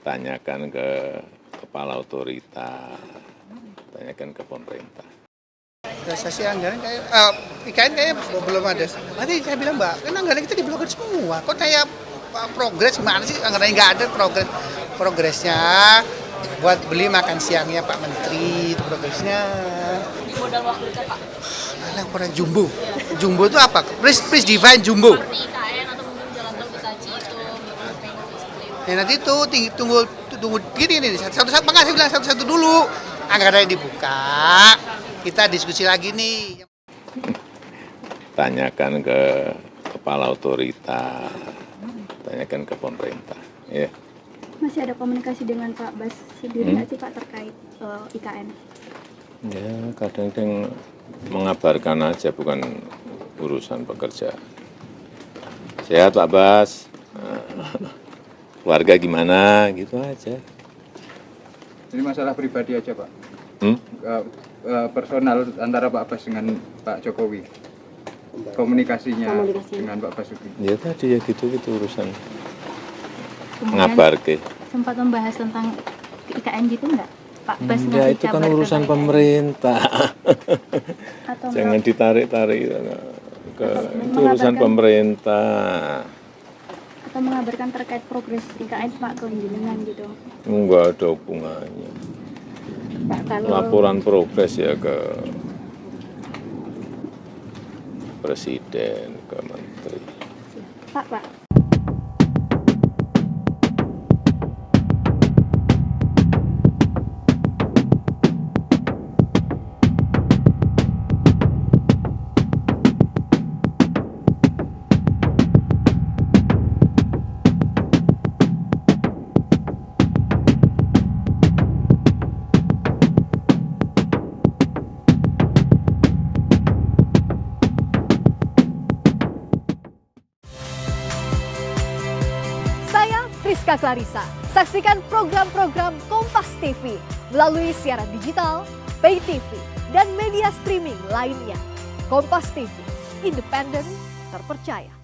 Tanyakan ke kepala otorita, tanyakan ke pemerintah. Realisasi anggaran kayak IKN kayak belum ada. Nanti saya bilang Mbak, kan anggaran kita diblokir semua. Kok kayak progres gimana sih anggarannya nggak ada progresnya buat beli makan siangnya Pak Menteri itu progresnya. Modal waktu kita Pak. Alah kurang jumbo. Jumbo itu apa? Please define jumbo. Seperti IKN atau mungkin jalan tol Bekasi itu. Ya nanti itu tunggu gini nih satu-satu makanya saya bilang satu-satu dulu anggaran yang dibuka kita diskusi lagi nih. Tanyakan ke kepala otorita, tanyakan ke pemerintah. Ya. Masih ada komunikasi dengan Pak Bas sendiri nggak sih Pak terkait IKN? Ya kadang-kadang mengabarkan aja bukan urusan pekerjaan. Sehat Pak Bas, keluarga gimana gitu aja. Ini masalah pribadi aja Pak. Personal antara Pak Bas dengan Pak Jokowi. Komunikasinya dengan Pak Basuki. Ya tadi ya gitu-gitu urusan. Ngabar ke. Sempat membahas tentang IKN gitu nggak Pak Bas? Ya itu kan urusan pemerintah. Jangan ditarik-tarik itu urusan pemerintah. Atau mengabarkan terkait progres IKN Pak ke jenengan gitu? Enggak ada hubungannya. Pak, kalau Laporan progres ya ke presiden, ke menteri. Pak. Saya Friska Clarissa. Saksikan program-program Kompas TV melalui siaran digital, pay TV, dan media streaming lainnya. Kompas TV, independen, terpercaya.